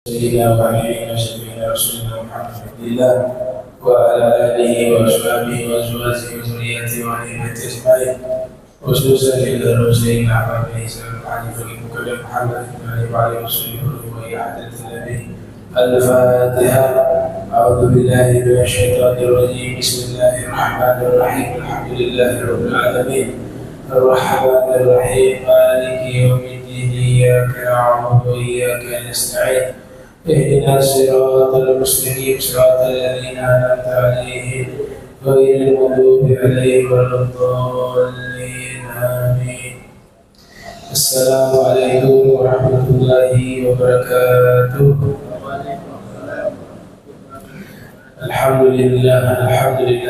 سيدنا وحبيبنا وشفيعنا رسولنا محمد عبد الله وعلى آله وأصحابه وأزواجه وذريته وأهل بيته أجمعين، خصوصا إلى المرسلين أحمد بن سلمة الحنيف المكلم محمد بن علي وعلى رسوله وهي حضرة النبي. الفاتحة. أعوذ بالله من الشيطان الرجيم. بسم الله الرحمن الرحيم. الحمد لله رب العالمين الرحمن الرحيم مالك يوم الدين. إياك نعبد وإياك نستعين. اهدنا الصراط المستقيم صراط الذين أنعمت عليهم غير المغضوب عليهم ولا الضالين آمين. السلام عليكم ورحمة الله وبركاته. الحمد لله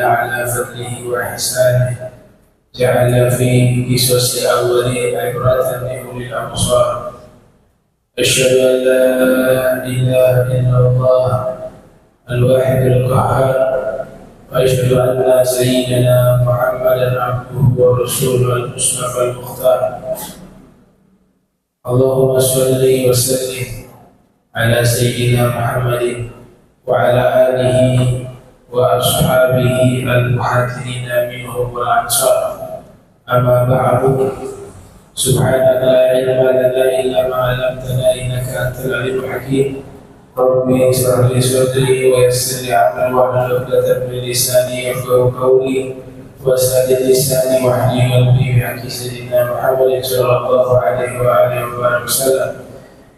على فضله وإحسانه، جعل في قصص الأولين عبرة لأولي الأبصار. أشهد أن لا إله إلا الله الواحد القهار، وأشهد أن سيدنا محمدا عبده ورسوله المصطفى المختار. اللهم صل وسلم على سيدنا محمد وعلى آله وأصحابه المهاجرين منهم والأنصار. أما بعد، سبحانك لا علم لنا إلا ما علمتنا إنك أنت العليم الحكيم. ربي اشرح لي صدري ويسر لي أمري واحلل عقدة من لساني يفقهوا قولي واسدد لساني واحلل قلبي بحق سيدنا محمد صلى الله عليه وآله وسلم.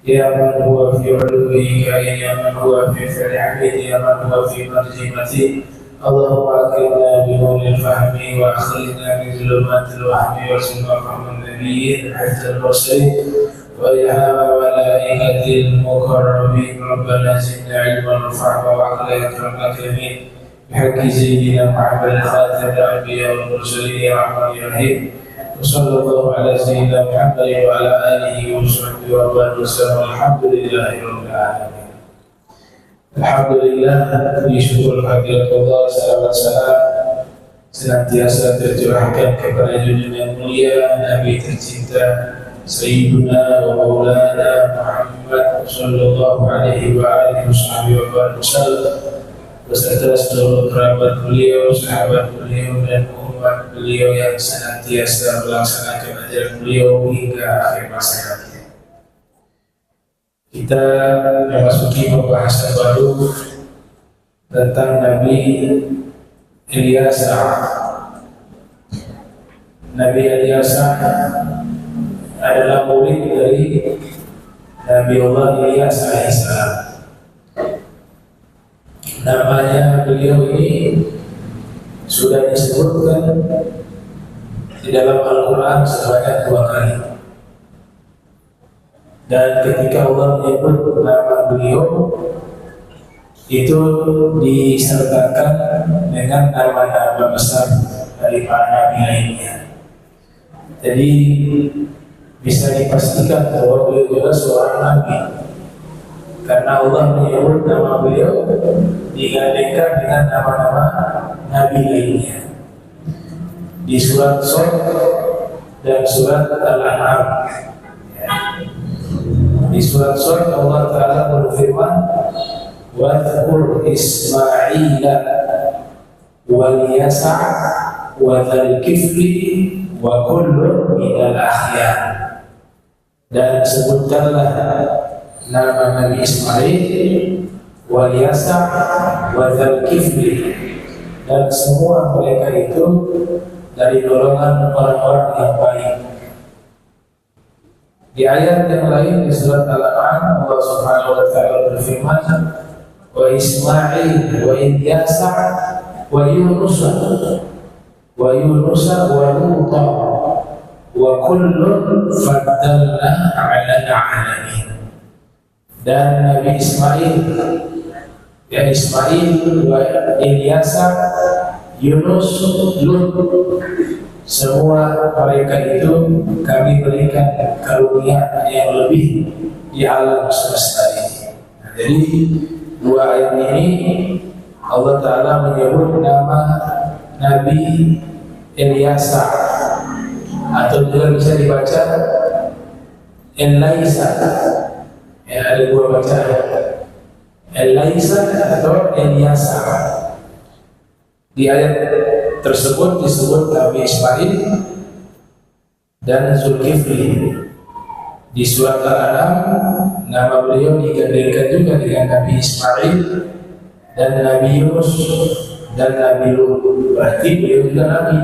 يا من هو في علوه كائن، يا من هو في فعل حميد، يا من هو في مرجمته. اللهم أكرمنا بنور الفهم وأخرجنا من ظلمات الوهم وارزقنا فهم النبيين حفظ المرسلين وإلهام الملائكة المقربين. ربنا زدنا علما وفهما وعقلا يا أكرم الأكرمين بحق سيدنا محمد خاتم الأنبياء والمرسلين يا رحمن يا رحيم. وصلى الله على سيدنا محمد وعلى آله وصحبه وسلم. الحمد لله رب العالمين. Alhamdulillah, bersyukur kehadirat Allah, salam senantiasa tercurahkan kepada junjungan yang mulia Nabi tercinta Sayyiduna wa Maulana Muhammad sallallahu alaihi wa alihi wasallam beserta seluruh kerabat beliau, sahabat beliau dan umat beliau yang senantiasa melaksanakan ajaran beliau hingga akhir masa nanti. Kita memasuki pembahasan baru tentang Nabi Ilyasa. Nabi Ilyasa adalah murid dari Nabi Allah Ilyas alaihissalam. Namanya beliau ini sudah disebutkan di dalam Al-Quran sebanyak 2 kali. Dan ketika Allah menyebut nama beliau itu disertakan dengan nama-nama besar dari para nabi lainnya. Jadi bisa dipastikan bahwa beliau juga seorang nabi, karena Allah menyebut nama beliau digandengkan dengan nama-nama nabi lainnya di surat Shad dan surat Al-An'am. Di surat Shad Allah Ta'ala berfirman, وَاذْكُرْ إِسْمَاعِيلَ وَالْيَسَعَ وَذَا الْكِفْلِ وَكُلٌّ مِنَ الْأَخْيَارِ. Dan sebutkanlah nama Nabi Ismail, Wal-Yasa' وَذَا الْكِفْلِ, dan semua mereka itu dari golongan orang-orang yang baik. Di ayat yang lain di surat Al-An'am Allah Subhanahu wa taala berfirman, wa Ismail wa Ilyasa wa Yunus wa Luta wa kullun faddalna 'ala al-'alamin. Dan Nabi Ismail, ya Ismail wa Ilyasa, Yunus, Lut, semua mereka itu kami berikan karunia yang lebih di alam semesta ini. Jadi 2 ayat ini Allah Ta'ala menyebut nama Nabi Ilyasa, atau juga bisa dibaca Elaisa. Ya, ada 2 bacaan. Elaisa atau Eliasa. Di ayat tersebut disebut Nabi Ismail dan Zulkifli. Di surat Al-An'am nama beliau digandengkan juga dengan Nabi Ismail dan Nabi Yunus dan Nabi Lut. Berarti beliau juga Nabi,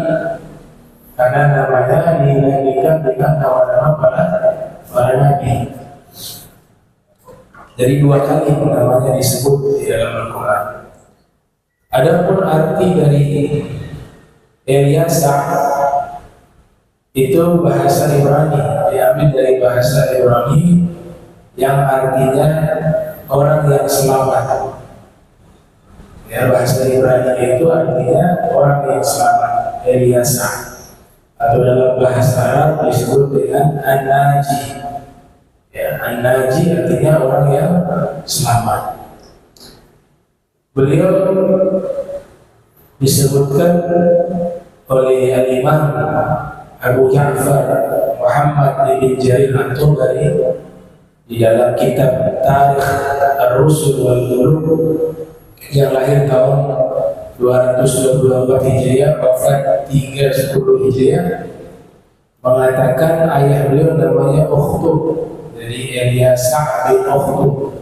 karena namanya digandengkan dengan nama-nama para Nabi. Jadi dua kali namanya disebut di dalam Al-Quran. Adapun arti dari Eliasa itu bahasa Ibrani, diambil dari bahasa Ibrani yang artinya orang yang selamat. Ya, bahasa Ibrani itu artinya orang yang selamat, Eliasa. Atau dalam bahasa Arab disebut dengan An-Naji. Ya, An-Naji artinya orang yang selamat. Beliau disebutkan oleh Al-Imam Abu Ja'far Muhammad bin Jarir At-Tabari di dalam kitab Tarikh Ar-Rusul wal Ulum yang lahir tahun 224 Hijriah, wafat 310 Hijriah, mengatakan ayah beliau namanya Ukhtub, jadi Eliasa bin Ukhtub.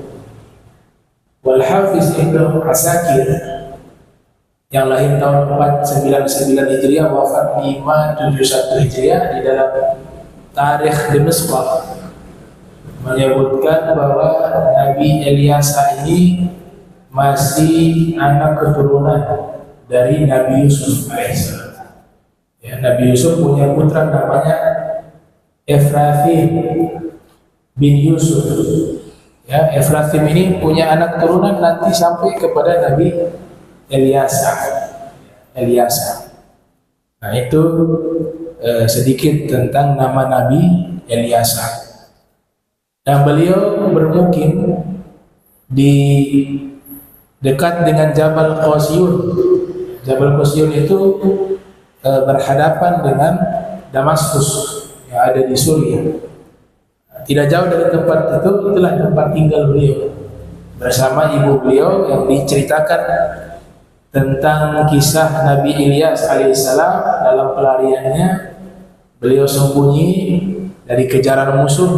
Wal Hafiz Ibnu Asakir yang lahir tahun 499 Hijriah, wafat 571 Hijriah, di dalam Tarikh Dimashq menyebutkan bahwa Nabi Eliasa ini masih anak keturunan dari Nabi Yusuf alaihissalam. Ya, Nabi Yusuf punya putra namanya Efrathim bin Yusuf. Ya, Efrathim ini punya anak turunan nanti sampai kepada Nabi Eliasa. Nah, itu sedikit tentang nama Nabi Eliasa. Dan beliau bermukim di dekat dengan Jabal Qasyun. Jabal Qasyun itu berhadapan dengan Damaskus yang ada di Suriah. Tidak jauh dari tempat itu, itulah tempat tinggal beliau bersama ibu beliau, yang diceritakan tentang kisah Nabi Ilyas alaihissalam dalam pelariannya. Beliau sembunyi dari kejaran musuh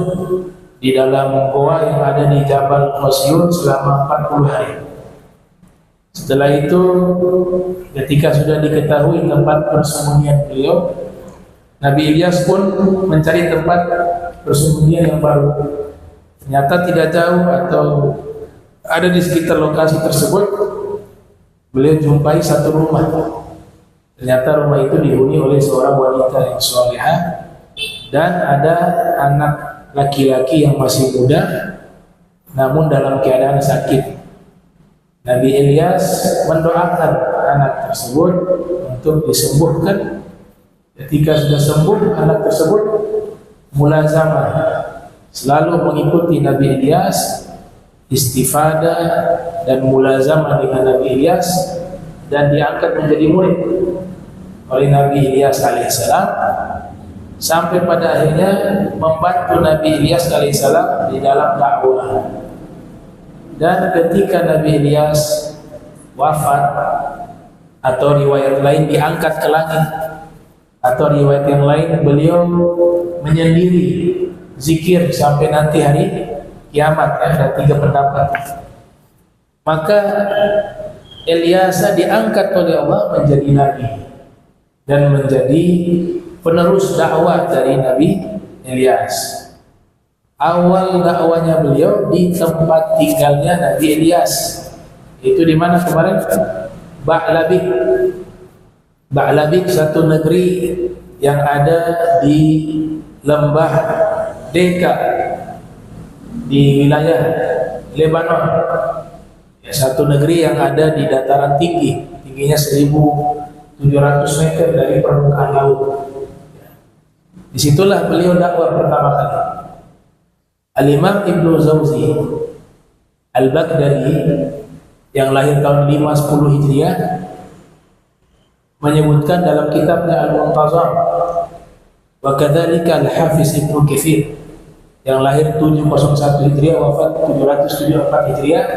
di dalam goa yang ada di Jabal Qasyun selama 40 hari. Setelah itu, ketika sudah diketahui tempat persembunyian beliau, Nabi Ilyas pun mencari tempat persembunyian yang baru. Ternyata tidak jauh atau ada di sekitar lokasi tersebut, beliau jumpai satu rumah. Ternyata rumah itu dihuni oleh seorang wanita yang salehah dan ada anak laki-laki yang masih muda namun dalam keadaan sakit. Nabi Ilyas mendoakan anak tersebut untuk disembuhkan. Ketika sudah sembuh, anak tersebut mulazamah, selalu mengikuti Nabi Ilyas, istifadah dan mulazamah dengan Nabi Ilyas, dan diangkat menjadi murid oleh Nabi Ilyas alaihissalam, sampai pada akhirnya membantu Nabi Ilyas alaihissalam di dalam dakwah. Dan ketika Nabi Ilyas wafat, atau riwayat lain diangkat ke langit, atau riwayat yang lain beliau menyendiri zikir sampai nanti hari kiamat, ya, ada 3 pendapat. Maka Eliasa diangkat oleh Allah menjadi nabi dan menjadi penerus dakwah dari Nabi Ilyas. Awal dakwahnya beliau di tempat tinggalnya Nabi Ilyas. Itu di mana kemarin? Ba'labik. Ba'labik, satu negeri yang ada di lembah Deka di wilayah Lebanon. Ya, satu negeri yang ada di dataran tinggi, tingginya 1.700 meter dari permukaan laut. Disitulah beliau dakwah pertama kali. Al-Imam Ibnu Zawzi Al-Baghdadi yang lahir tahun 510 Hijriah menyebutkan dalam kitabnya Al-Muntazam, wa kadzalika Al-Hafiz Ibnu Katsir yang lahir 701 Hijriah, wafat 774 Hijriah,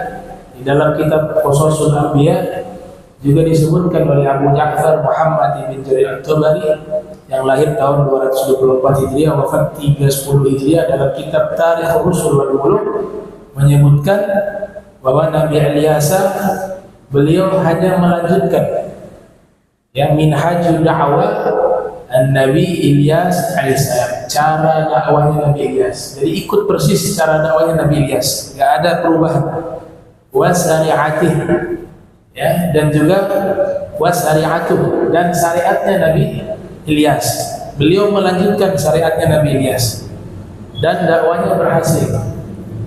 Di dalam kitab Qasasul Anbiya juga disebutkan oleh Abu Ja'far Muhammad bin Jarir At-Tabari yang lahir tahun 224 Hijriah, wafat 310 Hijriah, dalam kitab Tarikh Rusul wal Muluk menyebutkan bahwa Nabi Ilyasa beliau hanya melanjutkan minhajul da'wah Nabi Ilyas alaihissalam, cara dakwahnya Nabi Ilyas. Jadi ikut persis cara dakwahnya Nabi Ilyas, nggak ada perubahan. Wasari'atih, dan juga wasari'atuh, dan syariatnya Nabi Ilyas. Beliau melanjutkan syariatnya Nabi Ilyas dan dakwahnya berhasil.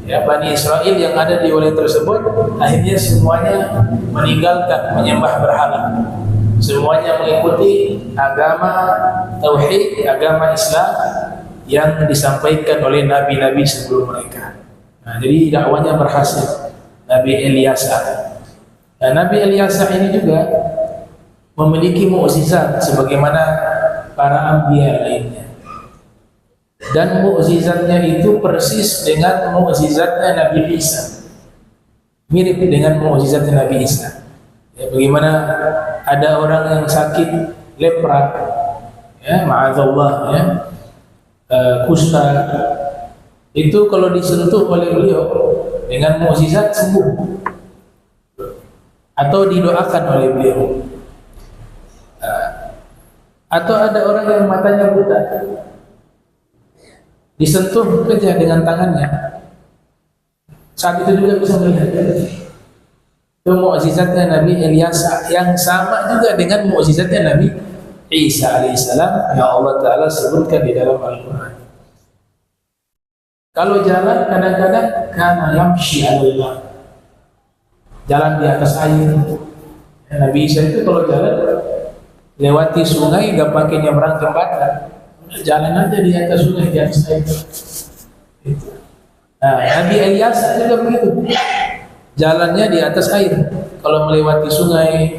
Bani Israel yang ada di wilayah tersebut akhirnya semuanya meninggalkan menyembah berhala. Semuanya mengikuti agama tauhid, agama Islam yang disampaikan oleh nabi-nabi sebelum mereka. Nah, jadi dakwanya berhasil Nabi Ilyasa. Nah, Nabi Ilyasa ini juga memiliki mukjizat sebagaimana para anbiya lainnya. Dan mukjizatnya itu persis dengan mukjizatnya Nabi Isa. Mirip dengan mukjizatnya Nabi Isa. Bagaimana ada orang yang sakit lepra, ma'adzallah, kusta, itu kalau disentuh oleh beliau dengan mukjizat sembuh, atau didoakan oleh beliau. Atau ada orang yang matanya buta, disentuh saja dengan tangannya, saat itu juga bisa melihat. Itu mukjizatnya Nabi Ilyas yang sama juga dengan mukjizatnya Nabi Isa alaihissalam yang Allah Ta'ala sebutkan di dalam Al-Quran. Kalau jalan kadang-kadang kana yamshi alaihi, jalan di atas air. Nabi Isa itu kalau jalan lewati sungai gak pakai nyebrang jembatan, jalan aja di atas sungai, di atas air. Nah, Nabi Ilyas juga begitu, jalannya di atas air. Kalau melewati sungai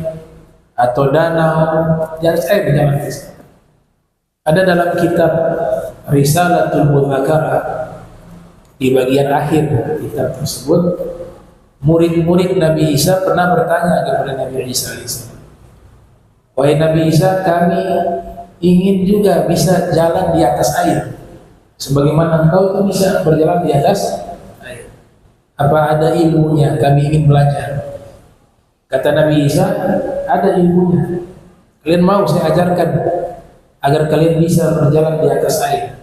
atau danau, di atas air jalan. Ada dalam kitab Risalatul Mudzakarah, di bagian akhir kitab tersebut, murid-murid Nabi Isa pernah bertanya kepada Nabi Isa alaihissalam, wahai Nabi Isa, kami ingin juga bisa jalan di atas air sebagaimana engkau itu bisa berjalan di atas air. Apa ada ilmunya? Kami ingin belajar. Kata Nabi Isa, ada ilmunya. Kalian mau saya ajarkan agar kalian bisa berjalan di atas air?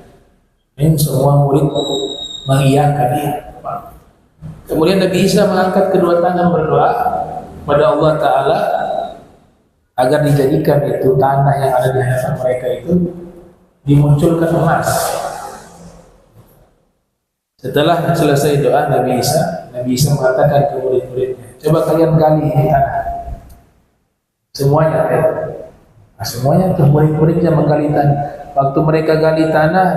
Ini semua murid mengiyakan. Kemudian Nabi Isa mengangkat kedua tangan berdoa pada Allah Ta'ala agar dijadikan itu tanah yang ada di hadapan mereka itu dimunculkan emas. Setelah selesai doa Nabi Isa mengatakan ke murid-muridnya, coba kalian gali ini tanah. Semuanya, Nah, semuanya tuh murid-muridnya menggali tanah. Waktu mereka gali tanah,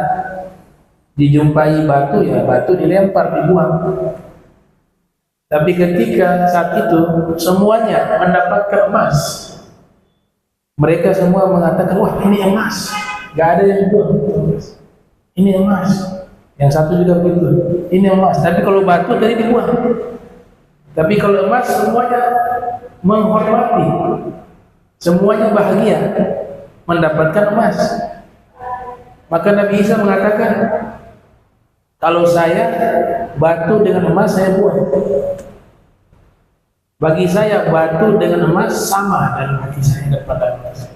dijumpai batu, batu dilempar, dibuang. Tapi ketika saat itu semuanya mendapatkan emas, mereka semua mengatakan, wah ini emas, gak ada yang dibuang. Ini emas. Yang satu juga begitu, ini emas. Tapi kalau batu tadi dibuang. Tapi kalau emas semuanya menghormati, semuanya bahagia mendapatkan emas. Maka Nabi Isa mengatakan, kalau saya batu dengan emas saya buang. Bagi saya batu dengan emas sama dalam hati saya dan pandangan saya.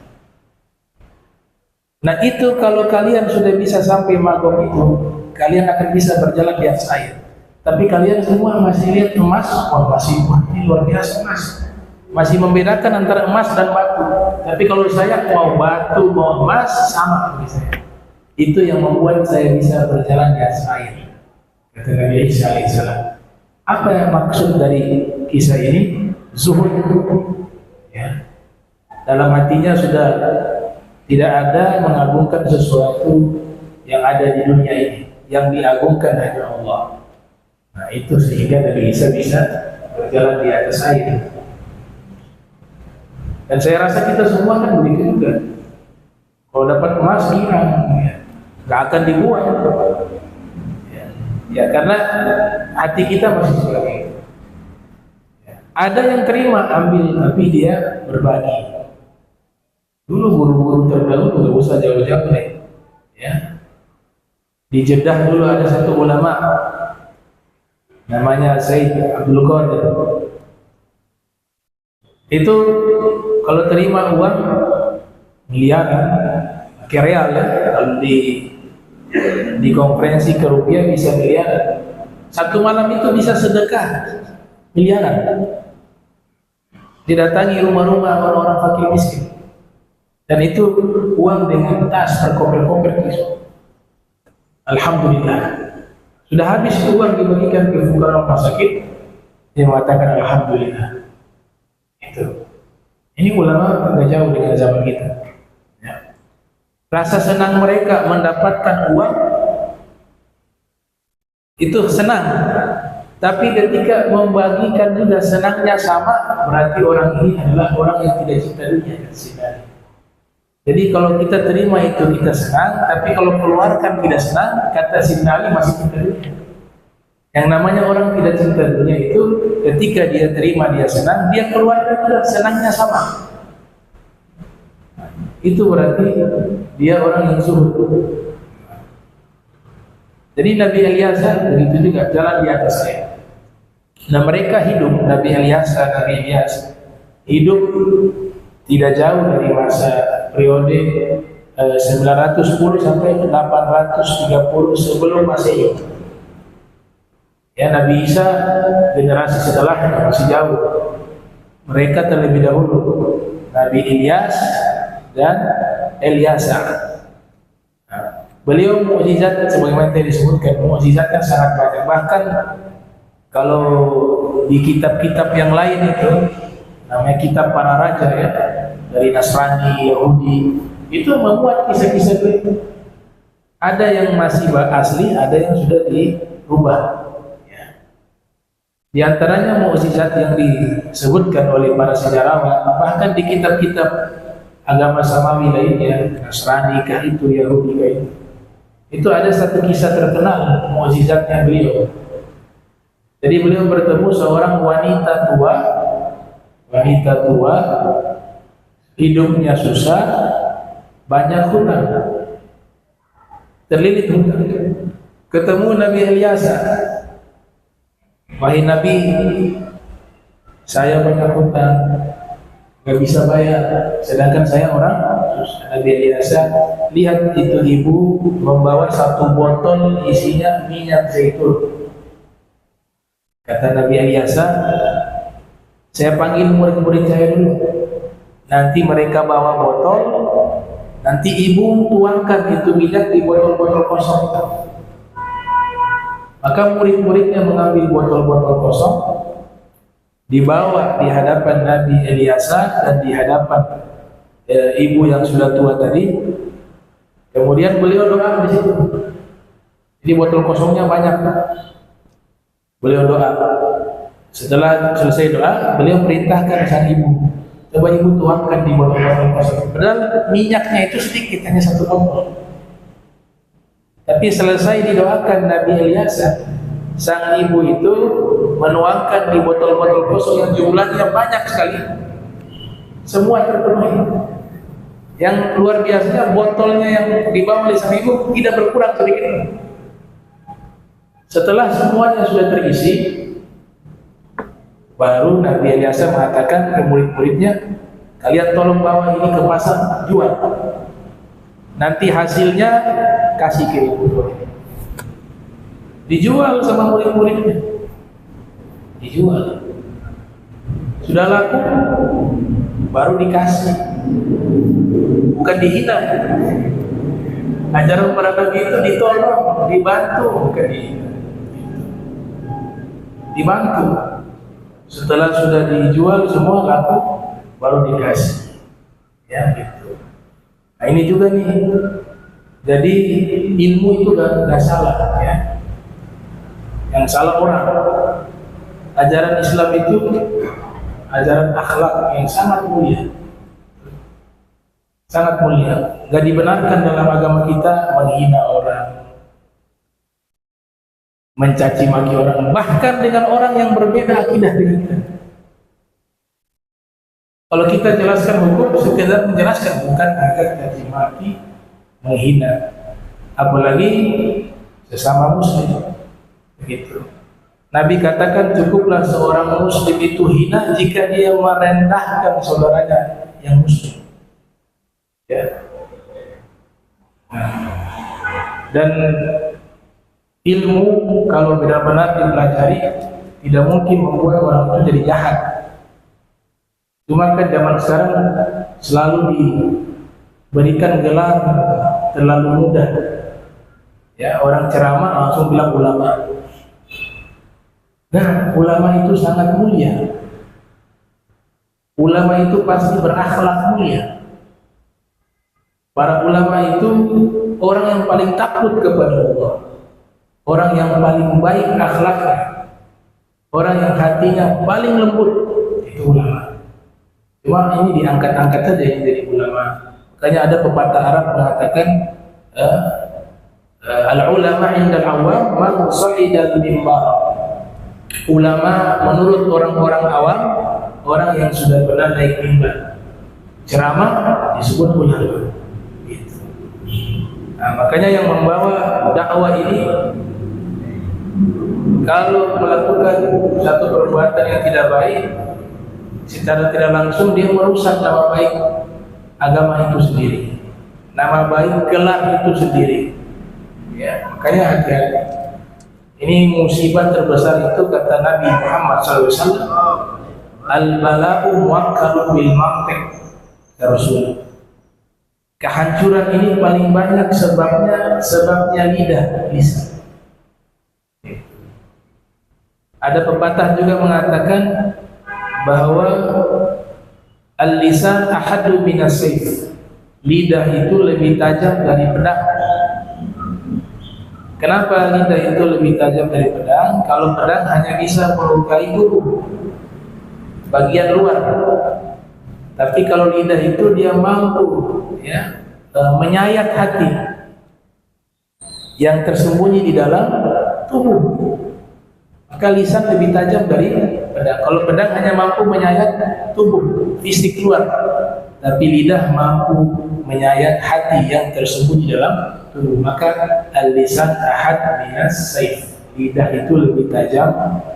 Nah itu kalau kalian sudah bisa sampai magom itu, kalian akan bisa berjalan di atas air. Tapi kalian semua masih lihat emas, ini luar biasa emas. Masih membedakan antara emas dan batu. Tapi kalau saya mau batu mau emas sama bagi saya. Itu yang membuat saya bisa berjalan di atas air. Kata Nabi Isa alaihissalam. Apa yang maksud dari kisah ini? Zuhud. Dalam hatinya sudah tidak ada mengagungkan sesuatu yang ada di dunia ini. Yang diagungkan hanya Allah. Nah itu sehingga Nabi Isa bisa berjalan di atas air. Dan saya rasa kita semua kan begitu juga. Kalau dapat emas girang, nggak akan dibuang. Karena hati kita masih seperti itu. Ada yang terima ambil tapi dia berbagi. Dulu guru-guru terdahulu nggak usah jauh-jauh deh, ya. Di Jeddah dulu ada satu ulama namanya Said Abdul Qadir. Itu kalau terima uang miliaran, pakai real ya, kalau di konferensi ke rupiah bisa miliaran. Satu malam itu bisa sedekah miliaran. Didatangi rumah-rumah orang-orang fakir miskin, dan itu uang dengan tas terkoper-koper gitu. Alhamdulillah, sudah habis uang dibagikan ke fuqara rumah sakit, dia mengatakan alhamdulillah. Itu, ini ulama tidak jauh dengan zaman kita. Ya. Rasa senang mereka mendapatkan uang itu senang. Tapi ketika membagikan juga senangnya sama, berarti orang ini adalah orang yang tidak cinta dunia. Jadi kalau kita terima itu kita senang, tapi kalau keluarkan tidak senang, kata Sayyidina Ali masih cinta dunia. Yang namanya orang tidak cinta dunia itu ketika dia terima dia senang, dia keluarkan juga senangnya sama. Itu berarti dia orang yang zuhud. Jadi Nabi Ilyas begitu juga, jalan di atas air. Nah mereka hidup, Nabi Ilyas hidup tidak jauh dari masa periode 910 sampai 830 sebelum Masehi. Ya, Nabi Isa generasi setelahnya masih jauh. Mereka terlebih dahulu Nabi Ilyas dan Elyasa. Beliau mukjizat sebagaimana tadi disebutkan, mukjizatnya sangat banyak. Bahkan kalau di kitab-kitab yang lain itu namanya kitab para raja ya, dari Nasrani, Yahudi, itu memuat kisah-kisah itu. Ada yang masih asli, ada yang sudah dirubah. Ya. Di antaranya mukjizat yang disebutkan oleh para sejarawan, bahkan di kitab-kitab agama Samawi lainnya, Nasrani kah itu, Yahudi kah itu ada satu kisah terkenal mukjizatnya beliau. Jadi beliau bertemu seorang wanita tua, hidupnya susah, banyak hutang, terlilit hutang. Ketemu Nabi Ilyas, wahai Nabi, saya banyak hutang, nggak bisa bayar, sedangkan saya orang susah. Nabi Ilyas lihat itu ibu membawa satu botol isinya minyak zaitun. Kata Nabi Ilyas, saya panggil murid-murid saya dulu. Nanti mereka bawa botol, nanti ibu tuangkan itu minyak di botol-botol kosong. Maka murid-muridnya mengambil botol-botol kosong, dibawa di hadapan Nabi Ilyas dan di hadapan ibu yang sudah tua tadi. Kemudian beliau doa di situ. Jadi botol kosongnya banyak. Beliau doa. Setelah selesai doa, beliau perintahkan sang ibu, coba ibu tuangkan di botol-botol kosong. Padahal minyaknya itu sedikit, hanya satu botol. Tapi selesai didoakan Nabi Ilyas, sang ibu itu menuangkan di botol-botol kosong yang jumlahnya banyak sekali. Semua terpenuhi. Yang luar biasanya botolnya yang dibawa oleh sang ibu tidak berkurang sedikit. Setelah semuanya sudah terisi, baru Nabi Ilyas mengatakan ke murid-muridnya, kalian tolong bawa ini ke pasar, jual. Nanti hasilnya kasih ke ibu. Dijual sama murid-muridnya. Dijual. Sudah laku, baru dikasih. Bukan dihina. Ajaran para nabi itu ditolong, dibantu, bukan dihina. Dibantu. Setelah sudah dijual semua laku, baru dikasih. Ya gitu. Nah ini juga nih. Jadi ilmu itu gak salah ya. Yang salah orang. Ajaran Islam itu ajaran akhlak yang sangat mulia. Sangat mulia. Gak dibenarkan dalam agama kita menghina orang, mencaci maki orang, bahkan dengan orang yang berbeda akidah dengan kita. Kalau kita jelaskan hukum sekedar menjelaskan, bukan agar caci maki, menghina, apalagi sesama muslim. Begitu. Nabi katakan cukuplah seorang muslim itu hina jika dia merendahkan saudaranya yang muslim. Ya. Dan ilmu kalau benar-benar dipelajari tidak mungkin membuat orang itu jadi jahat. Cuma kan zaman sekarang selalu diberikan gelar terlalu mudah. Ya, orang ceramah langsung bilang ulama. Nah, ulama itu sangat mulia. Ulama itu pasti berakhlak mulia. Para ulama itu orang yang paling takut kepada Allah. Orang yang paling baik akhlaknya. Orang yang hatinya paling lembut, itu ulama. Cuma ini diangkat-angkat saja yang jadi ulama. Makanya ada pepatah Arab mengatakan al-ulama indal awam man sa'idal mimbar. Ulama menurut orang-orang awam, orang yang sudah pernah naik mimbar. Ceramah disebut ulama. Gitu. Nah, makanya yang membawa dakwah ini kalau melakukan satu perbuatan yang tidak baik, secara tidak langsung dia merusak nama baik agama itu sendiri, nama baik gelar itu sendiri. Ya, makanya hati-hati. Ini musibah terbesar itu kata Nabi Muhammad SAW. Al-bala'u muwakkalun bil maqti'. Ya Rasul. Kehancuran ini paling banyak sebabnya lisan. Ada pepatah juga mengatakan bahwa al-lisan ahadu minas sayf. Lidah itu lebih tajam dari pedang. Kenapa lidah itu lebih tajam dari pedang? Kalau pedang hanya bisa melukai tubuh bagian luar. Tapi kalau lidah itu dia mampu menyayat hati yang tersembunyi di dalam tubuh. Maka lisan lebih tajam dari pedang. Kalau pedang hanya mampu menyayat tubuh, fisik luar, tapi lidah mampu menyayat hati yang tersembunyi dalam tubuh. Maka al-lisan ahad minas sayf. Lidah itu lebih tajam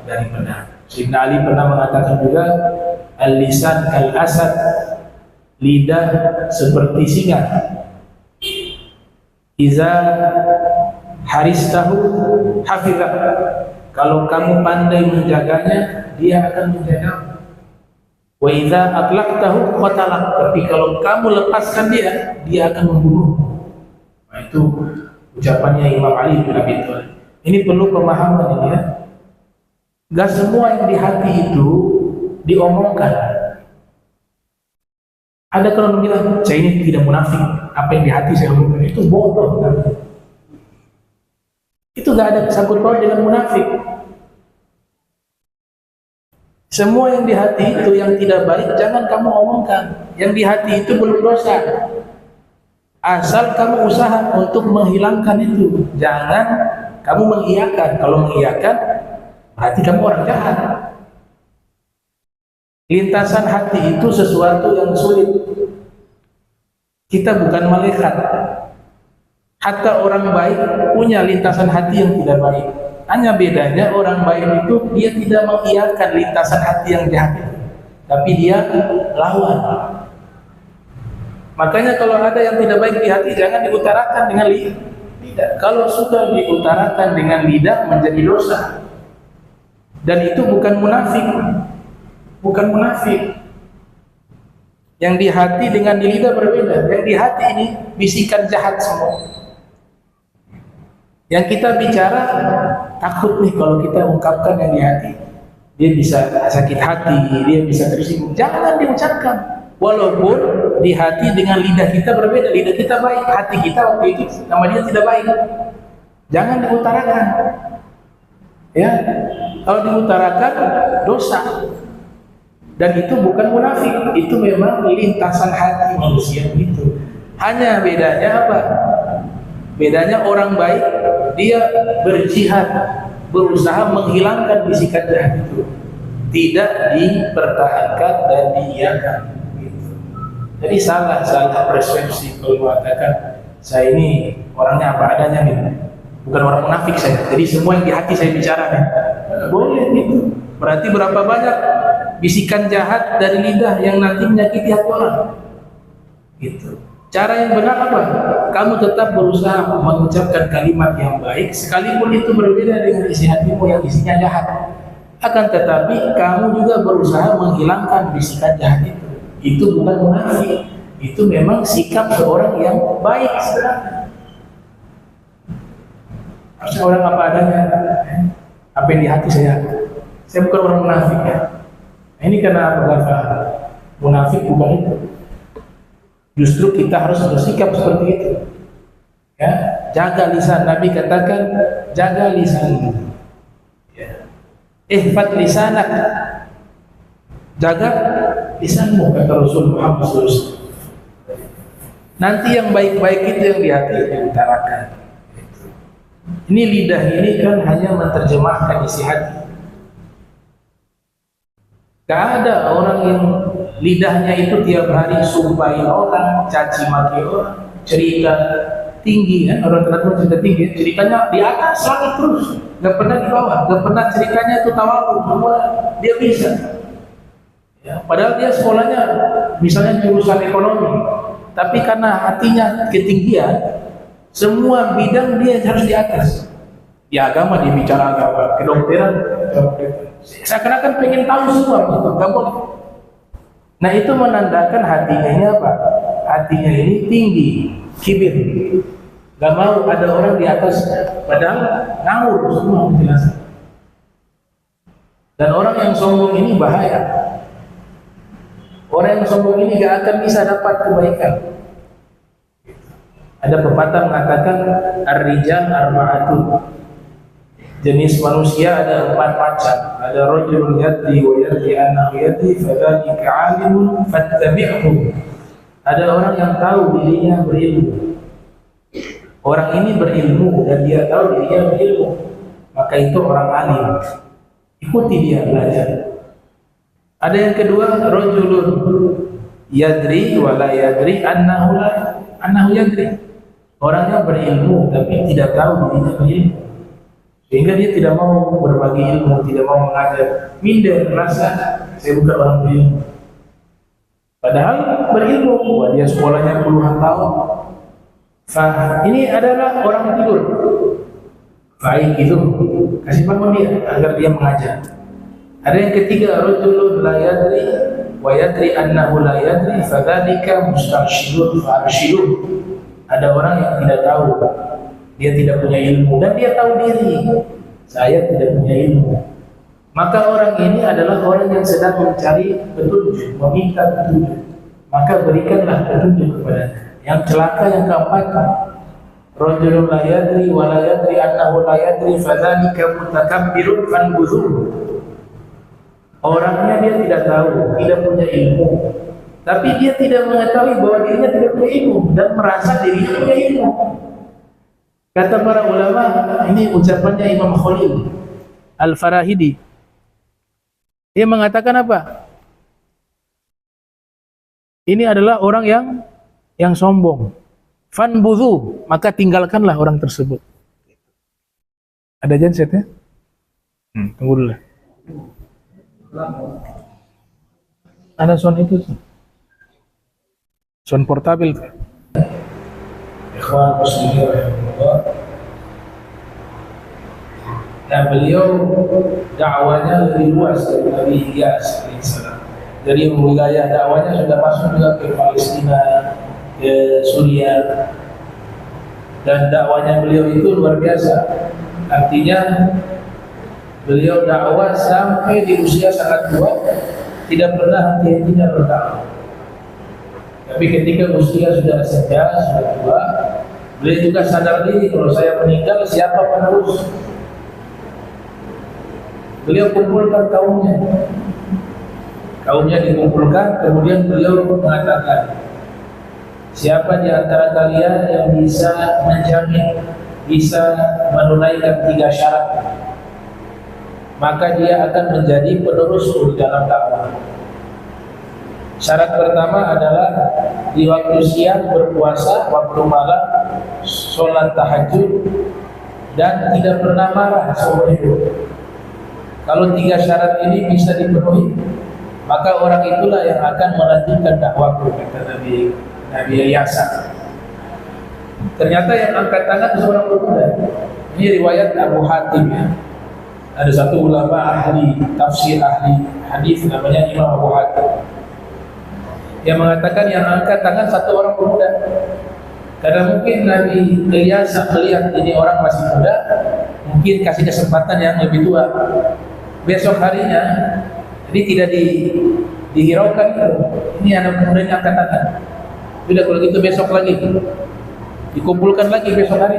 dari pedang. Sayyidina Ali pernah mengatakan juga al-lisan kal asad. Lidah seperti singa. Iza haristahu hafizah. Kalau kamu pandai menjaganya, dia akan menjaga. Wa idza atlaqtahu qatalak. Tapi kalau kamu lepaskan dia akan membunuh. Nah, itu ucapannya Imam Ali bin Abi Thalib. Ini perlu pemahaman ini ya. Gak semua yang di hati itu diomongkan. Ada kalau bilang, saya ini tidak munafik. Apa yang di hati saya omongkan itu bodoh. Itu gak ada sangkut paut dengan munafik. Semua yang di hati itu yang tidak baik jangan kamu omongkan. Yang di hati itu belum dosa. Asal kamu usaha untuk menghilangkan itu. Jangan kamu mengiyakan. Kalau mengiyakan berarti kamu orang jahat. Lintasan hati itu sesuatu yang sulit. Kita bukan malaikat. Hatta orang baik punya lintasan hati yang tidak baik. Hanya bedanya orang baik itu dia tidak mengiyakan lintasan hati yang jahat, tapi dia lawan. Makanya kalau ada yang tidak baik di hati jangan diutarakan dengan lidah. Kalau sudah diutarakan dengan lidah menjadi dosa. Dan itu bukan munafik. Bukan munafik. Yang di hati dengan di lidah berbeda. Yang di hati ini bisikan jahat semua. Yang kita bicara takut nih kalau kita ungkapkan yang di hati, dia bisa sakit hati, dia bisa tersinggung. Jangan diucapkan. Walaupun di hati dengan lidah kita berbeda, lidah kita baik, hati kita waktu itu sama dia tidak baik. Jangan diutarakan. Ya, kalau diutarakan dosa. Dan itu bukan munafik, itu memang lintasan hati manusia itu. Hanya bedanya apa? Bedanya orang baik dia berjihad, berusaha menghilangkan bisikan jahat itu, tidak dipertahankan dan diiyakan. Jadi salah persepsi kalau mengatakan saya ini orangnya apa adanya nih, bukan orang munafik saya. Jadi semua yang di hati saya bicara nih. Boleh gitu. Berarti berapa banyak bisikan jahat dari lidah yang nanti menyakiti hati orang. Gitu. Cara yang benar apa? Kamu tetap berusaha mengucapkan kalimat yang baik, sekalipun itu berbeda dengan isi hatimu yang isinya jahat. Akan tetapi kamu juga berusaha menghilangkan bisikan jahat itu. Itu bukan munafik, itu memang sikap seorang yang baik sebenarnya. Harusnya orang apa adanya, apa yang di hati saya bukan orang munafik ya. Nah, ini karena apa? Munafik bukan itu. Justru kita harus bersikap seperti itu. Ya, jaga lisan. Nabi katakan, jaga lisan. Ya. Ihfad lisanak. Jaga lisanmu, kata Rasul Muhammad SAW. Nanti yang baik-baik itu yang di hati diutarakan. Ini lidah ini kan hanya menerjemahkan isi hati. Gak ada orang yang lidahnya itu tiap hari sumpahin orang, caci maki orang, cerita tinggi kan, orang terkenal cerita tinggi, ceritanya di atas langit terus, gak pernah di bawah, gak pernah ceritanya itu tawadhu, semua dia bisa. Ya, padahal dia sekolahnya misalnya jurusan ekonomi, tapi karena hatinya ketinggian, semua bidang dia harus di atas. Di agama dia bicara agama, kedokteran, seakan-akan pengen tahu semua, gitu, gak boleh. Nah itu menandakan hatinya apa? Hatinya ini tinggi, kibir, gak mau ada orang di atas, padahal ngawur semua penjelasan. Dan orang yang sombong ini bahaya. Orang yang sombong ini gak akan bisa dapat kebaikan. Ada pepatah mengatakan ar-rijal arba'atun. Jenis manusia ada 4 macam. Ada rajulun yadri wa yadri annahu yadri fadzalika 'alimun fattabi'hu. Ada orang yang tahu dirinya berilmu. Orang ini berilmu dan dia tahu dirinya berilmu, maka itu orang alim. Ikuti dia, belajar. Ada yang kedua, rajulun yadri wa la yadri annahu yadri. Orangnya berilmu tapi tidak tahu dirinya berilmu, sehingga dia tidak mau berbagi ilmu, tidak mau mengajar, minder, merasa saya bukan orang berilmu. Padahal berilmu, dia sekolahnya puluhan tahun. Ini adalah orang tidur. Baik itu, kasih bangun dia agar dia mengajar. Ada yang ketiga, rajulun la yadri wa yadri annahu la yadri fadzalika mustarsyidun farsyidun. Ada orang yang tidak tahu, dia tidak punya ilmu dan dia tahu diri, saya tidak punya ilmu. Maka orang ini adalah orang yang sedang mencari petunjuk, meminta petunjuk. Maka berikanlah petunjuk kepadanya. Yang celaka yang keempat, rajulun la yadri wa la yadri annahu la yadri fadzalika mutakabbirun fanbuzur. Orangnya dia tidak tahu, tidak punya ilmu, tapi dia tidak mengetahui bahwa dirinya tidak punya ilmu dan merasa dirinya punya ilmu. Kata para ulama, ini ucapannya Imam Khalil Al-Farahidi. Dia mengatakan apa? Ini adalah orang yang sombong. Fanbudhu, maka tinggalkanlah orang tersebut. Ada gensetnya? Tunggu dulu. Ada sound itu. Sound portabel. Ikhwan muslimin rahimahullah. Nah, beliau dakwanya lebih luas dari Nabi Ilyas alaihissalam. Dari wilayah dakwanya sudah masuk juga ke Palestina, ke Suriah. Dan dakwanya beliau itu luar biasa. Artinya beliau dakwah sampai di usia sangat tua, tidak pernah henti-hentinya berdakwah. Tapi ketika usia sudah senja, sudah tua, beliau juga sadar diri kalau saya meninggal siapa penerus. Beliau kumpulkan kaumnya dikumpulkan, kemudian beliau mengatakan, siapa di antara kalian yang bisa menjamin, bisa menunaikan 3 syarat, maka dia akan menjadi penerus di dalam dakwah. Syarat pertama adalah di waktu siang berpuasa, waktu malam sholat tahajud, dan tidak pernah marah seumur hidup. Kalau 3 syarat ini bisa dipenuhi, maka orang itulah yang akan melanjutkan dakwahku, kata Nabi Ilyas. Ternyata yang angkat tangan seorang pemuda. Ini riwayat Abu Hatim ya. Ada satu ulama ahli tafsir, ahli hadis, namanya Imam Abu Hatim, yang mengatakan yang angkat tangan satu orang pemuda. Karena mungkin Nabi Ilyas melihat ini orang masih muda, mungkin kasih kesempatan yang lebih tua. Besok harinya, jadi tidak dihiraukan itu. Ini anak pemuda yang angkat tangan. Sudah, kalau gitu besok lagi dikumpulkan lagi besok hari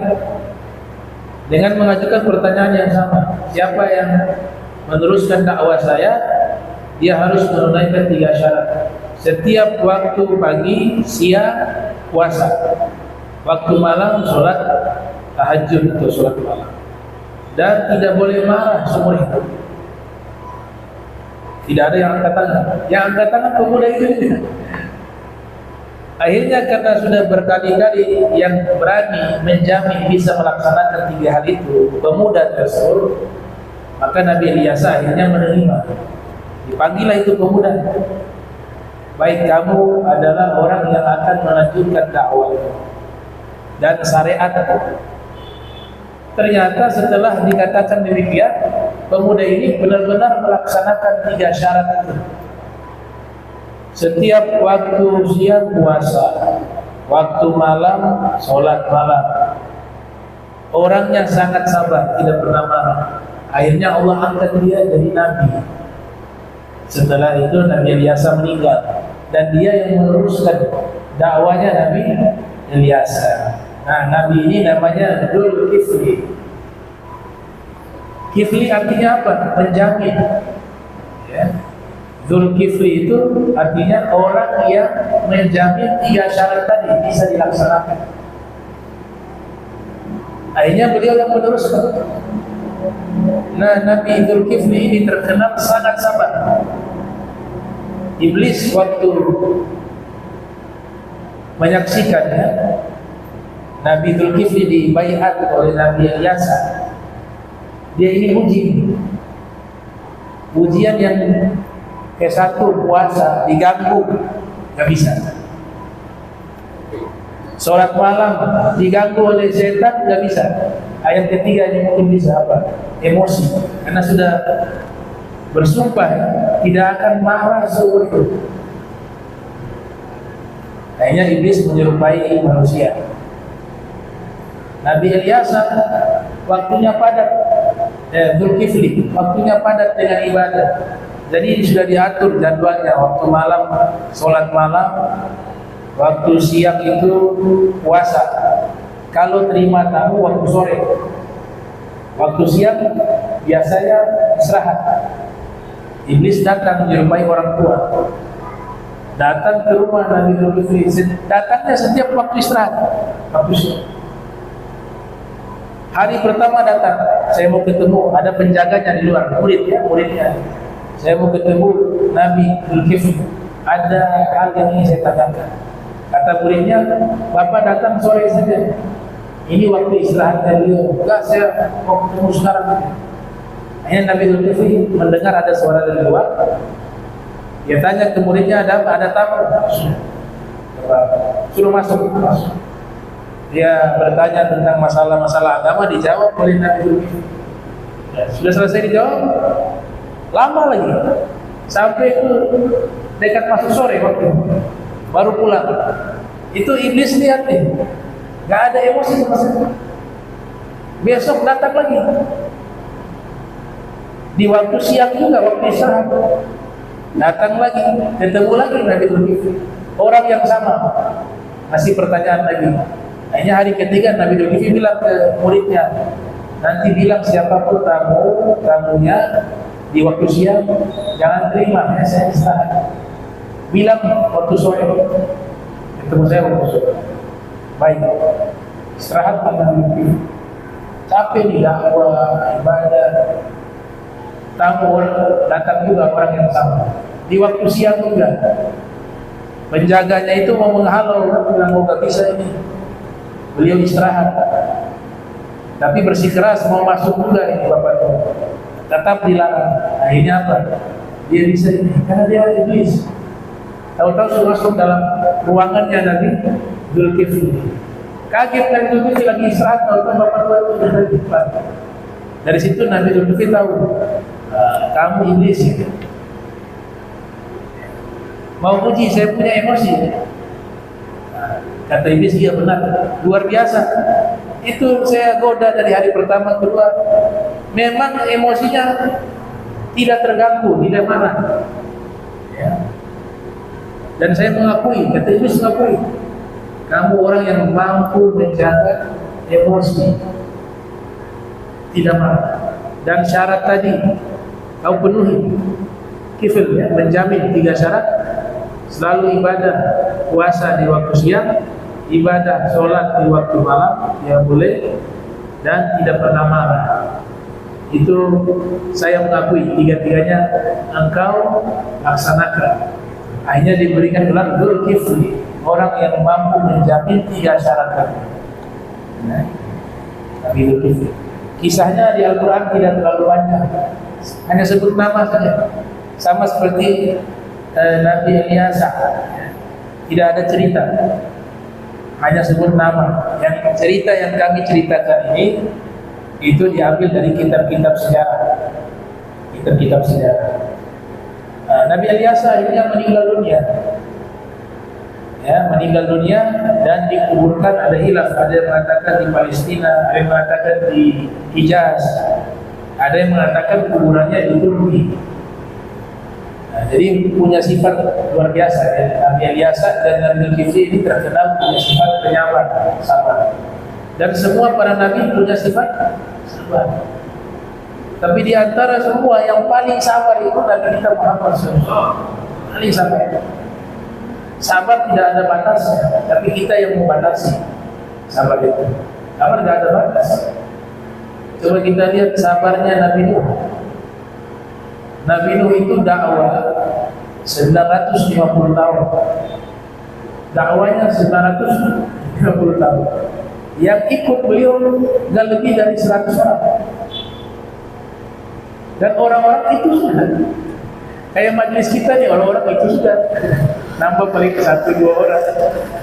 dengan mengajukan pertanyaan yang sama. Siapa yang meneruskan dakwah saya, dia harus menunaikan 3 syarat. Setiap waktu pagi, siang puasa, waktu malam sholat tahajud atau sholat malam, dan tidak boleh marah seumur hidup. Tidak ada yang angkat tangan. Yang angkat tangan pemuda itu. Akhirnya karena sudah berkali-kali yang berani menjamin bisa melaksanakan 3 hal itu, pemuda tersebut, maka Nabi Ilyas akhirnya menerima. Dipanggillah itu pemuda. Baik, kamu adalah orang yang akan melanjutkan dakwah dan syariat. Ternyata setelah dikatakan demikian, pemuda ini benar-benar melaksanakan 3 syarat itu. Setiap waktu siang puasa, waktu malam sholat malam. Orangnya sangat sabar, tidak pernah marah. Akhirnya Allah angkat dia jadi nabi. Setelah itu Nabi Ilyas meninggal, dan dia yang meneruskan dakwanya Nabi Ilyas. Nah, nabi ini namanya Dzulkifli. Kifli artinya apa? Menjamin. Ya. Dzulkifli itu artinya orang yang menjamin 3 syarat tadi bisa dilaksanakan. Akhirnya beliau yang meneruskan. Nah, Nabi Dzulkifli ini terkenal sangat sabar. Iblis waktu menyaksikannya, Nabi Dzulkifli dibaiat oleh Nabi Ilyas, dia ini ujian yang ke-1 puasa diganggu, gak bisa. Sholat malam diganggu oleh setan, gak bisa. Ayat ketiga ini mungkin bisa apa? Emosi, karena sudah bersumpah tidak akan marah seumur hidup. Akhirnya iblis menyerupai manusia. Nabi Ilyas waktunya padat, Dzulkifli waktunya padat dengan ibadah. Jadi sudah diatur jadwalnya, waktu malam sholat malam, waktu siang itu puasa. Kalau terima tamu waktu sore, waktu siang biasanya istirahat. Iblis datang menyerupai orang tua, datang ke rumah Nabi Dzulkifli. Datangnya setiap waktu istirahat, waktu siang. Hari pertama datang, saya mau ketemu, ada penjaganya di luar, muridnya. Saya mau ketemu Nabi Dzulkifli, ada hal yang ingin saya tanyakan. Kata muridnya, Bapak datang sore saja, ini waktu istirahatnya beliau. Enggak, saya mau ketemu sekarang. Akhirnya Nabi Dzulkifli mendengar ada suara dari luar. Dia tanya ke muridnya, ada apa? Ada tamu. Suruh masuk. Dia bertanya tentang masalah-masalah agama, dijawab oleh Nabi Dzulkifli. Sudah selesai dijawab, lama lagi, sampai itu dekat masuk sore waktu baru pulang. Itu iblis lihat nih, nggak ada emosi sama sekali. Besok datang lagi, di waktu siang juga, waktu istirahat datang lagi, ketemu lagi Nabi Dzulkifli, orang yang sama, masih pertanyaan lagi. Akhirnya hari ketiga Nabi Dzulkifli bilang ke muridnya, nanti bilang siapapun tamunya di waktu siang jangan terima, ya saya istirahat. Bilang waktu sore ketemu saya waktu sore. Baik, istirahat Nabi. Capek di dakwah, ibadah. Tamu datang juga orang yang sama. Di waktu siang juga. Penjaganya itu mau menghalau, bilang mau gak bisa ini. Beliau istirahat, tapi bersikeras mau masuk juga ini bapaknya, tetap dilarang. Akhirnya apa? Dia bisa ini karena dia iblis. Tahu-tahu suruh masuk dalam ruangannya Nabi Zulkifli. Kaget Nabi Zulkifli lagi istirahat, tahu-tahu bapak tua itu sudah di depan. Dari situ Nabi Zulkifli tahu, kamu iblis ya. Mau uji saya punya emosi. Kata iblis, iya benar, luar biasa. Itu saya goda dari hari pertama kedua. Memang emosinya tidak terganggu, tidak marah. Ya. Dan saya mengakui, kata iblis mengakui, kamu orang yang mampu menjaga emosi, tidak marah. Dan syarat tadi kau penuhi, kifil ya, menjamin 3 syarat. Selalu ibadah puasa di waktu siang, ibadah sholat di waktu malam yang boleh, dan tidak pernah marah. Itu saya mengakui 3-3-nya engkau laksanakan. Akhirnya diberikan gelar Zulkifli, orang yang mampu menjamin 3 syarat tadi. Nabi Zulkifli. Kisahnya di Al-Quran tidak terlalu banyak, hanya sebut nama saja. Sama seperti Nabi Ilyas, tidak ada cerita, hanya sebut nama. Yang cerita yang kami ceritakan ini itu diambil dari kitab-kitab sejarah. Kitab-kitab sejarah. Nabi Ilyas akhirnya meninggal dunia. Ya, meninggal dunia dan dikuburkan, ada hilaf, ada yang mengatakan di Palestina, ada yang mengatakan di Hijaz, ada yang mengatakan kuburannya di Turki. Jadi punya sifat luar biasa ya. Nabi Ilyas dan Nabi Zulkifli ini terkenal punya sifat penyabar, sabar. Dan semua para nabi punya sifat sabar. Tapi di antara semua yang paling sabar itu Nabi kita Muhammad SAW. Paling sabar. Sabar tidak ada batasnya, tapi kita yang membatasi sabar itu. Sabar tidak ada batas. Coba kita lihat sabarnya Nabi Nuh. Nabi Nuh itu dakwah 950 tahun. Dakwanya 950 tahun. Yang ikut beliau dan lebih dari 100 orang. Dan orang-orang itu sudah kayak majelis kita nih, orang-orang itu sudah nambah paling 1-2 orang.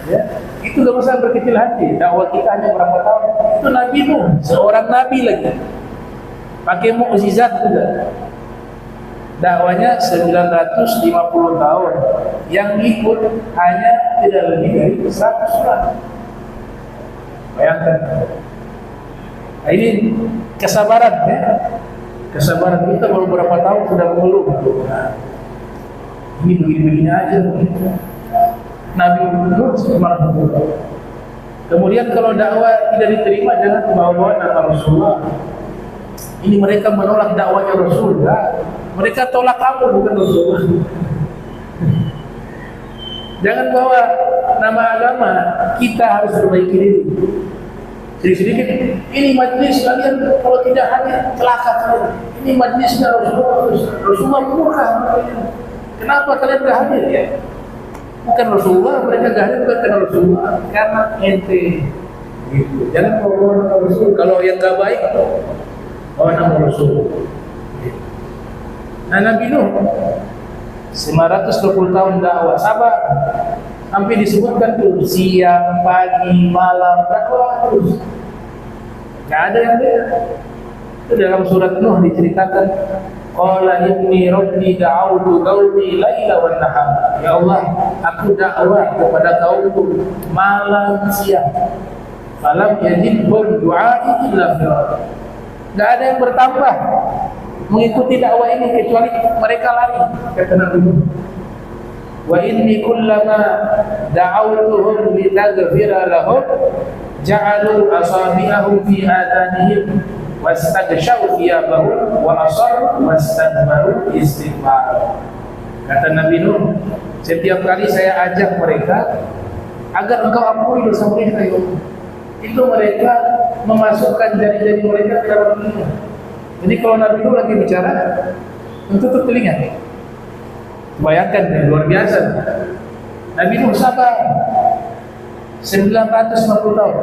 Ya, itu gak usah berkecil hati. Dakwah kita hanya berapa tahun. Itu Nabi Nuh, seorang nabi lagi, pakai mukjizat juga. Dakwanya 950 tahun, yang ikut hanya tidak lebih dari 100 orang. Bayangkan. Nah, ini kesabaran ya. Kesabaran kita baru berapa tahun sudah mengeluh. Nah, ini begini-begini aja. Nabi Nuh semangat. Kemudian kalau dakwah tidak diterima, jangan bawa-bawa nama Rasulullah. Ini mereka menolak dakwahnya Rasulullah. Mereka tolak kamu, bukan Rasulullah. Jangan bawa nama agama. Kita harus perbaiki diri. Sedikit-sedikit, ini majlis kalian kalau tidak hadir celaka kalian. Ini majlisnya Rasulullah. Rasulullah murka. Kenapa kalian tidak hadir ya? Bukan Rasulullah, mereka tidak hadir bukan karena Rasulullah, karena ente. Gitu. Jangan bawa nama Rasul. Kalau yang tidak baik, bawa nama Rasul. Nah, Nabi Nuh 920 tahun dakwah, sabar. Sampai disebutkan tuh siang, pagi, malam dakwah terus. Enggak ada yang beda. Itu dalam surat Nuh diceritakan, qala inni rabbi da'awtu qaumi laila wan nahar. Ya Allah, aku dakwah kepada kaumku malam siang. Falam yazidhum du'ai illa firara. Enggak ada yang bertambah mengikuti dakwah ini kecuali mereka lari, kata Nabi Nuh. Wa inni kullama da'awtuhum litaghfira lahum ja'alu asabi'ahum fi adanihim wastaghshaw thiyabahum wa asarru wastakbaru istikbar. Kata Nabi Nuh, setiap kali saya ajak mereka agar engkau ampuni dosa mereka, ya Allah, itu mereka memasukkan jari-jari mereka ke dalam telinga. Jadi kalau Nabi Nuh lagi bicara, tutup telinga. Bayangkan, luar biasa. Nabi Nuh sabar 950 tahun.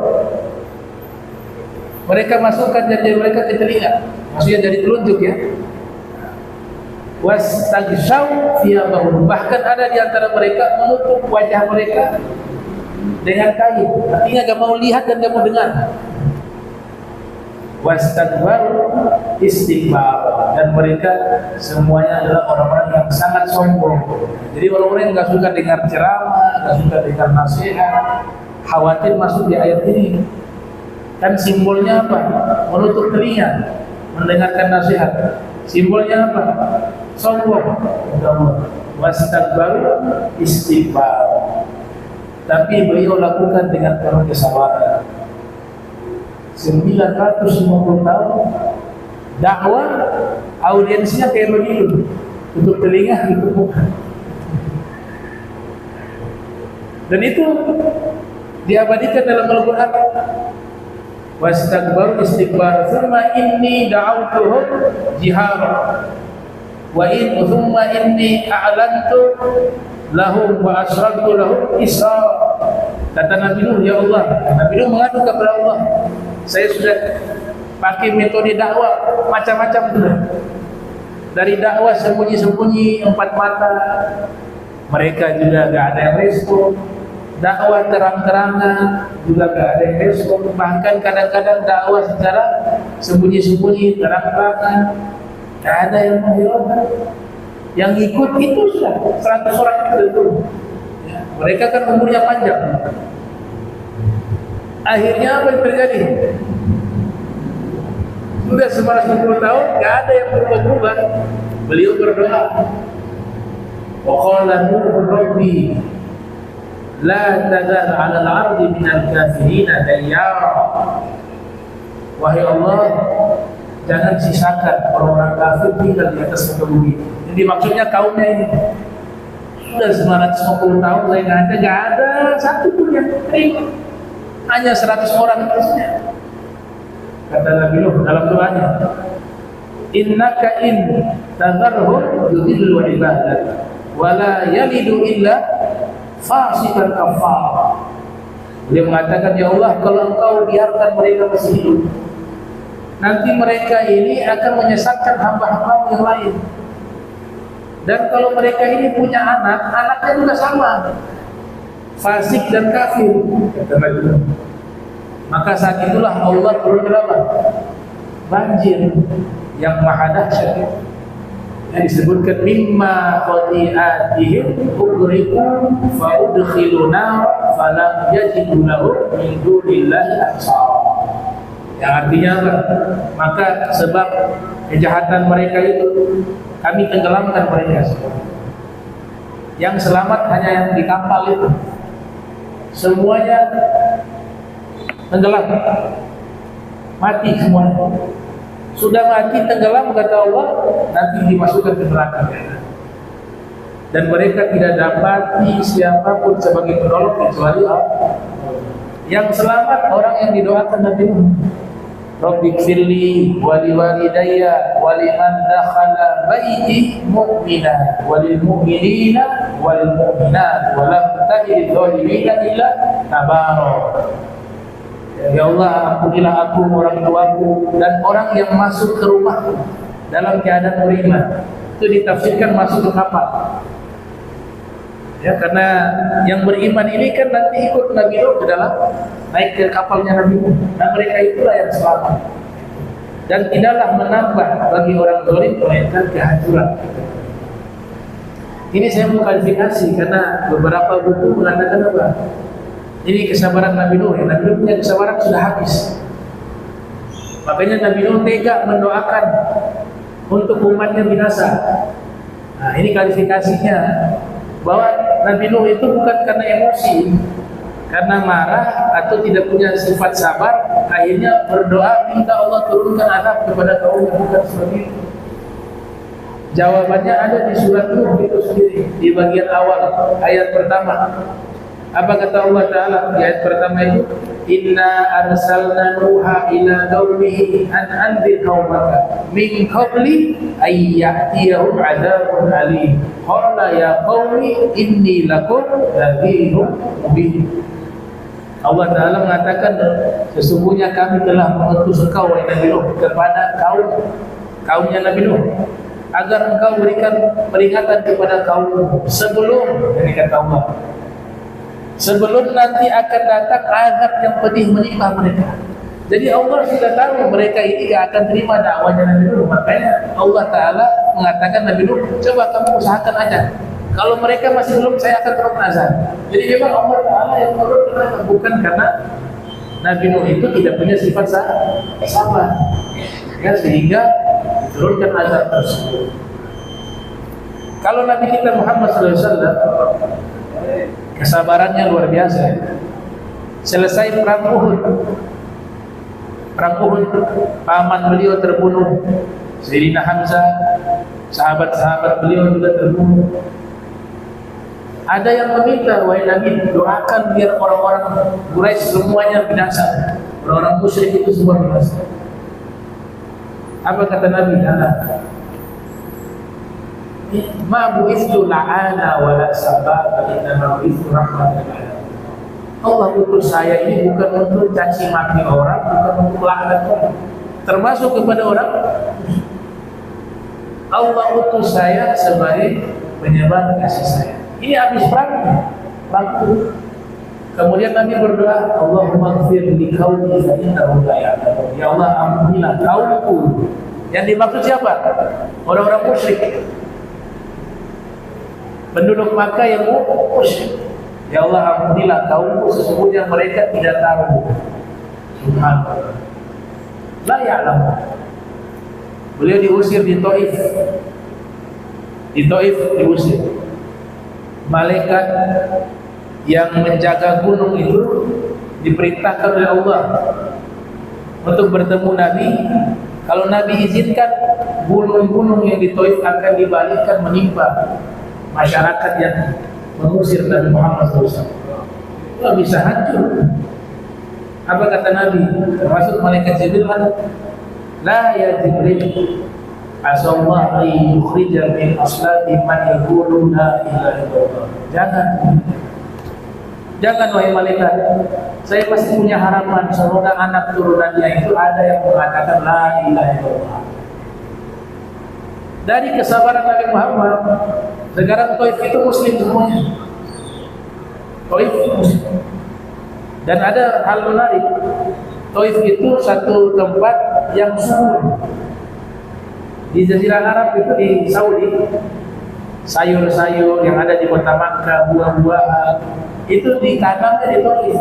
Mereka masukkan jari mereka ke telinga, maksudnya jari telunjuk ya. Wastaghshaw thiyabahum, bahkan ada di antara mereka menutup wajah mereka dengan kain, artinya gak mau lihat dan gak mau dengar. Wastakbaru istikbar, dan mereka semuanya adalah orang-orang yang sangat sombong. Jadi orang-orang yang gak suka dengar ceramah, gak suka dengar nasihat, khawatir masuk di ayat ini. Kan simbolnya apa? Menutup telinga, mendengarkan nasihat. Simbolnya apa? Sombong. Wastakbaru istikbar. Tapi beliau lakukan dengan penuh kesabaran. 950 tahun dakwah, audiensnya kayak begitu, tutup telinga, tutup muka. Dan itu diabadikan dalam Al-Quran. Wastakbaru istikbar, thumma inni da'awtuhum jihara wa in thumma inni a'lantu lahum wa asraktu lahum isra. Kata Nabi Nuh, ya Allah, Nabi Nuh mengadu kepada Allah, saya sudah pakai metode dakwah macam-macam sudah. Dari dakwah sembunyi-sembunyi, 4 mata, mereka juga gak ada yang respon. Dakwah terang-terangan juga gak ada yang respon. Bahkan kadang-kadang dakwah secara sembunyi-sembunyi, terang-terangan, gak ada yang menghiraukan. Yang ikut itu sudah 100 orang itu. Mereka kan umurnya panjang. Akhirnya apa yang terjadi? Sudah 910 tahun, gak ada yang berubah-ubah. Beliau berdoa, wa qala Nuh rabbi la tadar 'ala al-'ardi minal kafirina dayyara. Wahai Allah, jangan sisakan orang-orang kafir tinggal di atas muka bumi. Jadi maksudnya kaumnya ini. Sudah 950 tahun saya gak ada satu pun yang terima. Hanya 100 orang terusnya. Kata Nabi Nuh dalam doanya, innaka in tadharhum yudhillu ibadah wa la yalidu illa fasikan kafar. Beliau mengatakan, ya Allah, kalau engkau biarkan mereka masih hidup, nanti mereka ini akan menyesatkan hamba-hamba yang lain. Dan kalau mereka ini punya anak, anaknya juga sama, fasik dan kafir. Kata Nabi Nuh. Maka saat itulah Allah turunkan banjir yang maha dahsyat, yang disebutkan mimma khati'atihim ughriqu fa udkhilu nar falam yajidu lahum min dunillahi ansara. Yang artinya apa? Maka sebab kejahatan mereka itu kami tenggelamkan mereka semua. Yang selamat hanya yang di kapal itu. Semuanya tenggelam, mati semuanya. Sudah mati tenggelam, kata Allah, nanti dimasukkan ke neraka. Dan mereka tidak dapati siapapun sebagai penolong kecuali Allah. Yang selamat orang yang didoakan Nabi Nuh. Rabbi firli wali walidayya waliman dakhala baiti mu'mina walil mu'minina walil mu'minat walam tajid dhalimina illa tabara. Ya Allah, ampunilah aku, orang tuaku, dan orang yang masuk ke rumahku dalam keadaan beriman. Itu ditafsirkan masuk ke kapal. Ya, karena yang beriman ini kan nanti ikut Nabi Nuh ke dalam, naik ke kapalnya Nabi Nuh. Dan mereka itulah yang selamat. Dan tidaklah menambah bagi orang zalim melainkan kehancuran. Ini saya mau klarifikasi karena beberapa buku mengatakan apa? Ini kesabaran Nabi Nuh. Nabi Nuh punya kesabaran sudah habis. Makanya Nabi Nuh tega mendoakan untuk umatnya binasa. Nah, ini klarifikasinya, bahwa Nabi Nuh itu bukan karena emosi, karena marah atau tidak punya sifat sabar, akhirnya berdoa minta Allah turunkan azab kepada kaumnya, bukan seperti itu. Jawabannya ada di surat Nuh itu sendiri, di bagian awal ayat pertama. Apa kata Allah Ta'ala di ayat pertama itu? Inna arsalna Nuha ila qaumihi an anzir qaumaka min qabli ay ya'tiyahum 'adzabun alim Qala ya qaumi inni lakum nadhirun mubin. Allah Ta'ala mengatakan, sesungguhnya kami telah mengutus engkau wahai Nabi Nuh kepada kaumnya Nabi Nuh, agar engkau berikan peringatan kepada kaum sebelum, ini kata Allah, sebelum nanti akan datang azab yang pedih menimpa mereka. Jadi Allah sudah tahu mereka ini tidak akan terima dakwahnya Nabi Nuh. Makanya Allah Ta'ala mengatakan Nabi Nuh, coba kamu usahakan aja. Kalau mereka masih belum, saya akan turun azab. Jadi memang Allah Ta'ala yang turun, bukan karena Nabi Nuh itu tidak punya sifat sabar, ya, sehingga turunkan azab tersebut. Kalau Nabi kita Muhammad SAW, kesabarannya luar biasa. Selesai perang Uhud, paman beliau terbunuh, Sayyidina Hamzah, sahabat-sahabat beliau juga terbunuh. Ada yang meminta, wahai Nabi, doakan biar orang-orang Quraisy semuanya binasa, orang-orang musyrik itu semua binasa. Apa kata Nabi? Ma bu'ithu la'ana wa la sababa, innama bu'ithu rahmatan lil alamin. Allah utus saya ini bukan untuk caci maki orang, bukan untuk laknat orang, termasuk kepada orang. Allah utus saya sebagai penyebar kasih sayang. Ini habis perang. Kemudian Nabi berdoa, Allahumma ighfir li qaumi fa innahum la ya'lamun. Ya Allah, ampunilah kaumku. Yang dimaksud siapa? Orang-orang musyrik, penduduk Makkah yang musyrik. Ya Allah, ampunilah kaumku, sesungguhnya mereka tidak tahu. Subhanallah. La ya'lamun. Beliau diusir di Taif. Di Taif diusir. Malaikat yang menjaga gunung itu diperintahkan oleh Allah untuk bertemu Nabi. Kalau Nabi izinkan, gunung-gunung yang di Taif akan dibalikkan menimpa masyarakat yang mengusir Nabi Muhammad SAW. Itu bisa hancur. Apa kata Nabi? Termasuk malaikat Jibril, la ya Jibril, asallahu yukhrija min aslati man yaqulu la ilaha illallah. Jangan wahai malaikat, saya masih punya harapan semoga anak turunannya itu ada yang mengatakan la ilaha illallah. Dari kesabaran Nabi Muhammad, sekarang Taif itu muslim semuanya. Taif muslim. Dan ada hal menarik, Taif itu satu tempat yang subur. Di Jazirah Arab itu, di Saudi, sayur-sayur yang ada di kota Makkah, buah-buahan itu ditanamnya di Taif.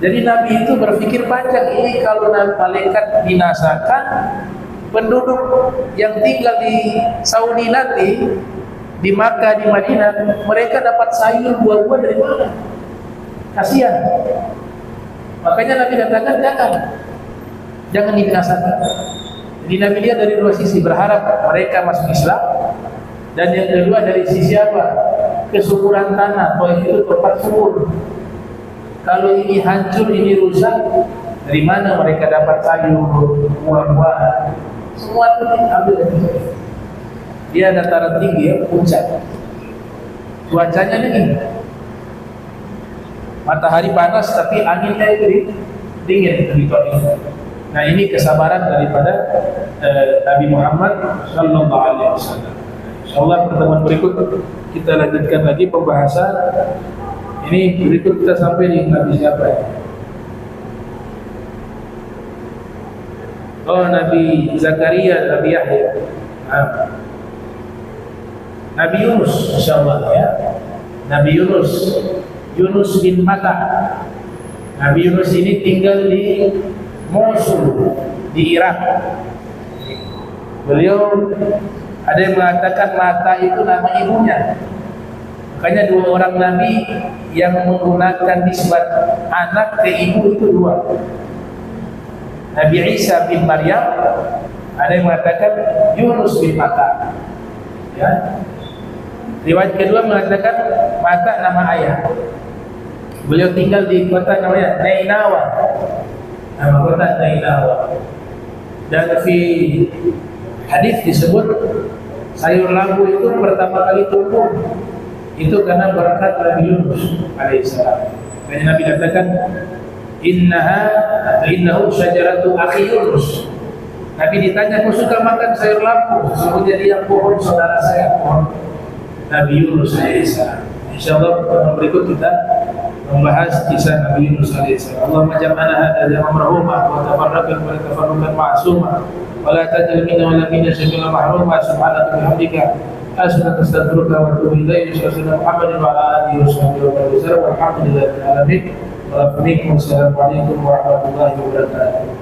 Jadi Nabi itu berpikir panjang, ini kalau malaikat binasakan, penduduk yang tinggal di Saudi nanti, di Makkah, di Madinah, mereka dapat sayur buah-buah dari mana? Kasihan. Makanya Nabi katakan jangan dibinasakan. Jadi Nabi lihat dari dua sisi, berharap mereka masuk Islam, dan yang kedua dari sisi apa? Kesuburan tanah. Taif itu tempat subur. Kalau ini hancur, ini rusak, dari mana mereka dapat sayur, buah-buahan? Semua itu diambil dari Taif. Dia dataran tinggi, ya, puncak. Cuacanya dingin. Matahari panas, tapi anginnya itu dingin di Taif. Nah, ini kesabaran daripada Nabi Muhammad Sallallahu Alaihi Wasallam. Insyaallah pertemuan berikut kita lanjutkan lagi pembahasan. Ini berikut kita sampai di Nabi siapa ya? Oh, Nabi Zakaria, Nabi Yahya, Nabi Yunus, insyaallah ya. Nabi Yunus bin Matta. Nabi Yunus ini tinggal di Mosul, di Irak. Beliau, ada yang mengatakan Matta itu nama ibunya. Makanya dua orang Nabi yang menggunakan nisbat anak ke ibu itu dua. Nabi Isa bin Maryam, ada yang mengatakan Yunus bin Matta. Ya. Riwayat kedua mengatakan Matta nama ayah. Beliau tinggal di kota namanya Nainawa. Nama kota Nainawa. Dan di hadis disebut Sayur labu itu pertama kali tumbuh itu karena berkat Nabi Yunus alaihissalam. Karena Nabi katakan innahu syajaratu akhi Yunus. Nabi ditanya, kau suka makan sayur labu? Kemudian dia pohon saudara saya, pohon Nabi Yunus alaihissalam. Insyaallah pertemuan berikut kita membahas kisah Nabi Yunus alaihissalam. Allahumma jam'ana hadza jam'an marhuma wa tafarraqna wa tafarruqan ma'suma wa la taj'al minna wa la minna shay'an mahruma subhanaka wa bihamdika astaghfiruka wa atubu ilaik. Sallallahu Muhammadin wa ala alihi wa sahbihi wa sallam. Walhamdulillahi rabbil alamin. Wassalamualaikum warahmatullahi wabarakatuh.